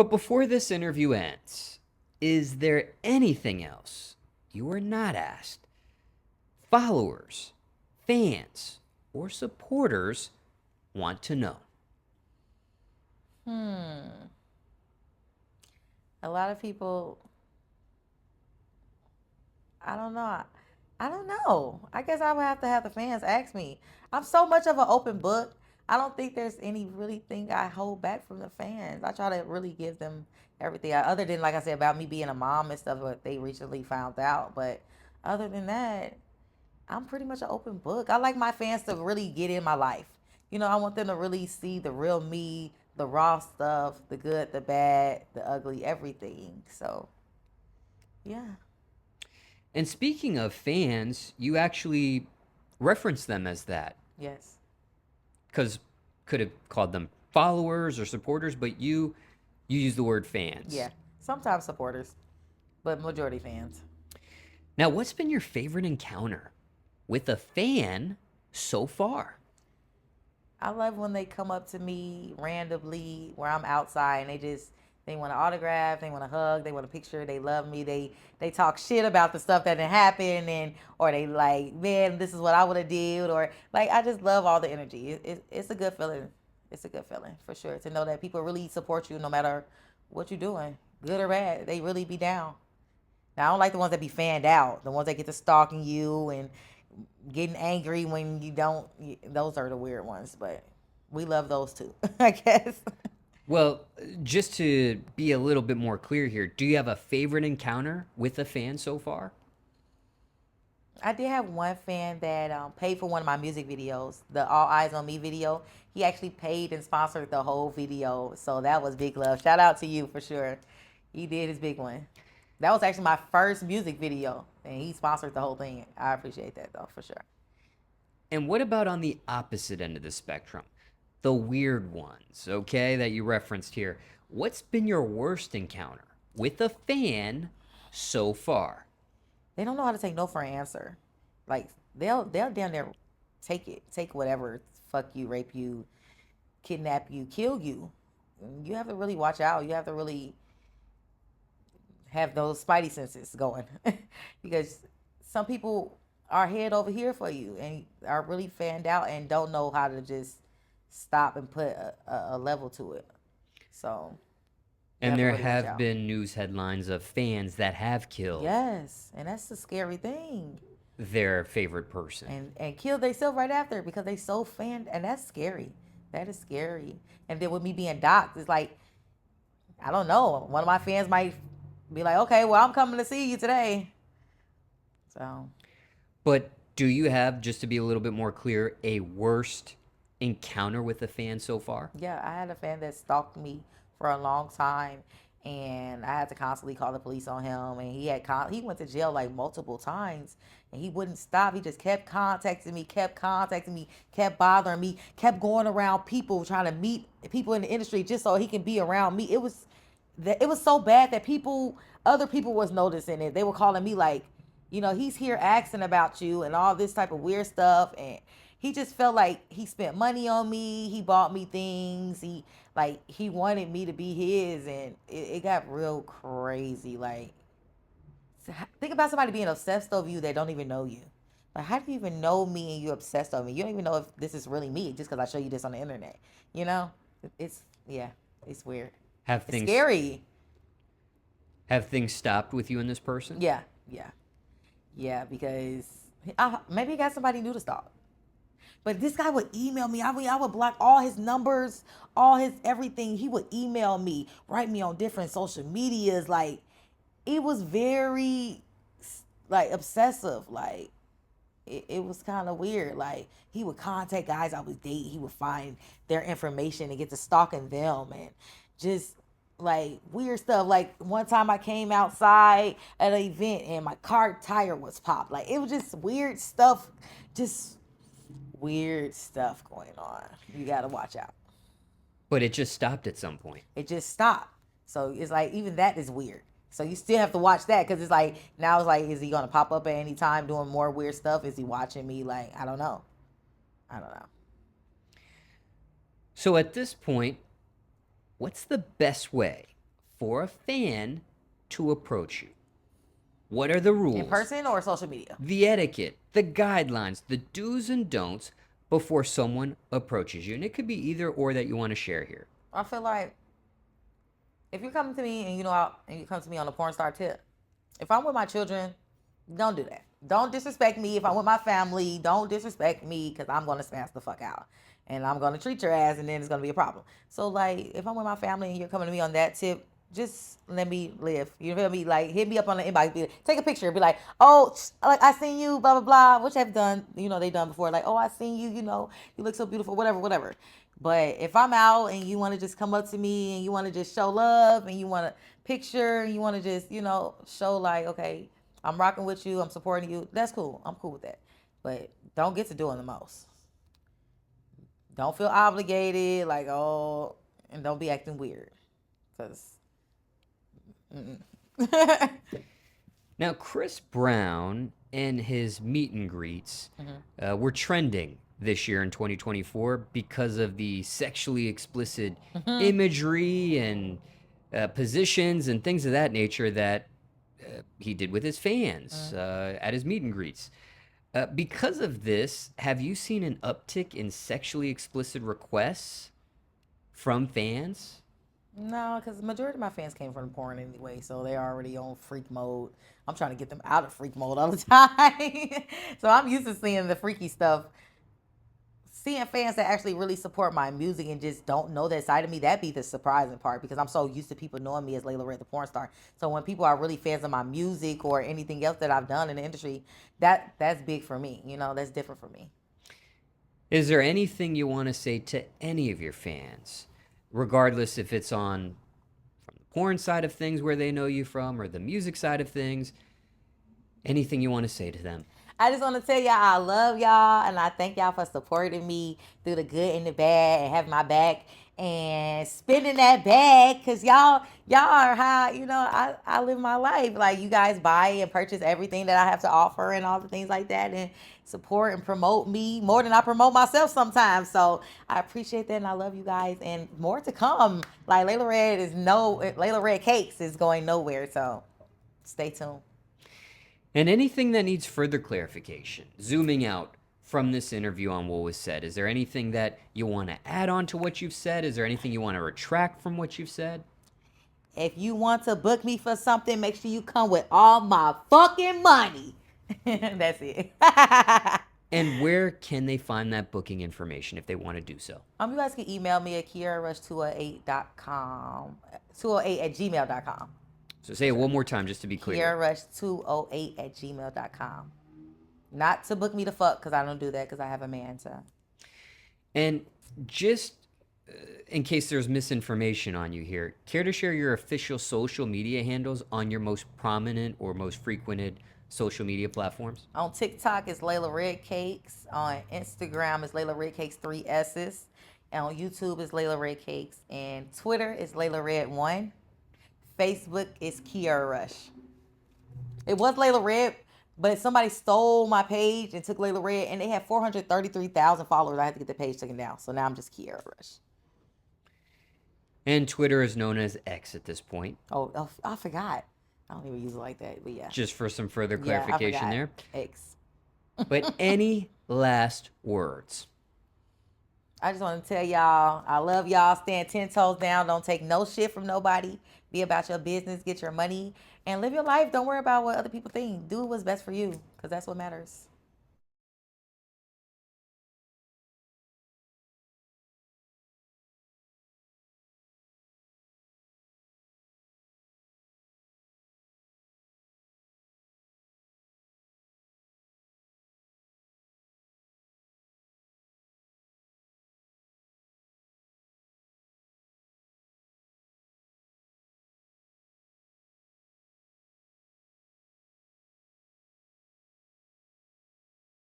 But before this interview ends, is there anything else you were not asked? Followers, fans, or supporters want to know. A lot of people, I don't know. I don't know. I guess I would have the fans ask me. I'm so much of an open book. I don't think there's any really thing I hold back from the fans. I try to really give them everything. Other than, like I said, about me being a mom and stuff, what they recently found out. But other than that, I'm pretty much an open book. I like my fans to really get in my life. I want them to really see the real me, the raw stuff, the good, the bad, the ugly, everything. So, yeah. And speaking of fans, you actually reference them as that. Yes. Because could have called them followers or supporters, but you use the word fans. Yeah. Sometimes supporters, but majority fans. Now, what's been your favorite encounter with a fan so far? I love when they come up to me randomly where I'm outside and they want an autograph, they want a hug, they want a picture, they love me, they talk shit about the stuff that didn't happen, and or they like, man, this is what I would have did, or like, I just love all the energy. It's a good feeling. It's a good feeling for sure to know that people really support you no matter what you're doing, good or bad. They really be down. Now, I don't like the ones that be fanned out, the ones that get to stalking you and getting angry when you don't. Those are the weird ones, but we love those too, I guess. Well, just to be a little bit more clear here, do you have a favorite encounter with a fan so far? I did have one fan that paid for one of my music videos, the All Eyes on Me video. He actually paid and sponsored the whole video, so that was big love. Shout out to you for sure. He did his big one. That was actually my first music video, and he sponsored the whole thing. I appreciate that though, for sure. And what about on the opposite end of the spectrum? The weird ones, okay, that you referenced here. What's been your worst encounter with a fan so far? They don't know how to take no for an answer. Like they'll down there take whatever, fuck you, rape you, kidnap you, kill you. You have to really watch out. You have to really have those spidey senses going because some people are head over here for you and are really fanned out and don't know how to just stop and put a level to it. So you And have to there really watch have out. been news headlines of fans that have killed Yes, and that's the scary thing. their favorite person. And kill themselves right after because they so fanned, and that's scary. That is scary. And then with me being doxxed, it's like I don't know. One of my fans might be like, "Okay, well, I'm coming to see you today." So But do you have, just to be a little bit more clear, a worst encounter with a fan so far? yeah, I had a fan that stalked me for a long time, and I had to constantly call the police on him. And he went to jail like multiple times, and he wouldn't stop. He just kept contacting me, kept bothering me, kept going around people trying to meet people in the industry just so he can be around me. It was so bad that other people was noticing it. They were calling me like, he's here asking about you and all this type of weird stuff. And he just felt like he spent money on me. He bought me things. He wanted me to be his, and it got real crazy. Like, think about somebody being obsessed over you that don't even know you. Like, how do you even know me and you obsessed over me? You don't even know if this is really me just because I show you this on the internet. You know, it's yeah, it's weird. Have It's things scary. have things stopped with you and this person? Yeah, yeah, yeah. Because maybe he got somebody new to stalk. But this guy would email me. I would block all his numbers, all his everything. He would email me, write me on different social medias. Like, it was very like obsessive. Like, it was kind of weird. Like, he would contact guys I was dating. He would find their information and get to stalking them and just like weird stuff. Like, one time I came outside at an event and my car tire was popped. Like, it was just weird stuff. Just weird stuff going on. You got to watch out. But it just stopped at some point. It just stopped. So it's like even that is weird. So you still have to watch that because it's like now it's like, is he gonna pop up at any time doing more weird stuff? Is he watching me? Like, I don't know. I don't know. So at this point, what's the best way for a fan to approach you? What are the rules? In person or social media? The etiquette, the guidelines, the do's and don'ts before someone approaches you. And it could be either or that you want to share here. I feel like if you're coming to me and you come to me on a porn star tip, if I'm with my children, don't do that. Don't disrespect me. If I'm with my family, don't disrespect me because I'm going to smash the fuck out. And I'm going to treat your ass and then it's going to be a problem. So, like, if I'm with my family and you're coming to me on that tip, just let me live. You feel me? Like, hit me up on the inbox. Take a picture. Be like, oh, like, I seen you, blah, blah, blah. Which I've done, they done before. Like, oh, I seen you, you look so beautiful, whatever. But if I'm out and you want to just come up to me and you want to just show love and you want a picture and you want to just, show like, okay, I'm rocking with you, I'm supporting you, that's cool. I'm cool with that. But don't get to doing the most. Don't feel obligated, like, oh, and don't be acting weird. Because, Now, Chris Brown and his meet and greets were trending this year in 2024 because of the sexually explicit imagery and positions and things of that nature that he did with his fans at his meet and greets. Because of this, have you seen an uptick in sexually explicit requests from fans? no, because the majority of my fans came from porn anyway, so they're already on freak mode. I'm trying to get them out of freak mode all the time. So I'm used to seeing the freaky stuff. Seeing fans that actually really support my music and just don't know that side of me, that'd be the surprising part because I'm so used to people knowing me as Layla Red the porn star. So when people are really fans of my music or anything else that I've done in the industry, that's big for me. That's different for me. Is there anything you want to say to any of your fans, regardless if it's on from the porn side of things where they know you from or the music side of things? Anything you want to say to them? I just want to tell y'all I love y'all and I thank y'all for supporting me through the good and the bad and having my back and spending that bag because y'all are how, I live my life. Like, you guys buy and purchase everything that I have to offer and all the things like that and support and promote me more than I promote myself sometimes. So I appreciate that and I love you guys and more to come. Like, Layla Red Cakes is going nowhere. So stay tuned. And anything that needs further clarification, zooming out from this interview on what was said, is there anything that you want to add on to what you've said? Is there anything you want to retract from what you've said? If you want to book me for something, make sure you come with all my fucking money. That's it. And where can they find that booking information if they want to do so? You guys can email me at kiararush208.com, 208@gmail.com. So say it one more time just to be clear. kiararush208@gmail.com. Not to book me to fuck, because I don't do that, because I have a man, so. And just in case there's misinformation on you here, care to share your official social media handles on your most prominent or most frequented social media platforms? On TikTok, it's Layla Red Cakes. On Instagram, it's Layla Red Cakes 3 S's. And on YouTube, it's Layla Red Cakes. And Twitter is Layla Red 1. Facebook is Kiara Rush. It was Layla Red, but somebody stole my page and took Layla Red, and they had 433,000 followers. I had to get the page taken down. So now I'm just Kiara Rush. And Twitter is known as X at this point. Oh, I forgot. I don't even use it like that, but yeah. Just for some further clarification there. X. But any last words? I just want to tell y'all, I love y'all. Stand 10 toes down. Don't take no shit from nobody. Be about your business. Get your money. And live your life. Don't worry about what other people think. Do what's best for you, because that's what matters.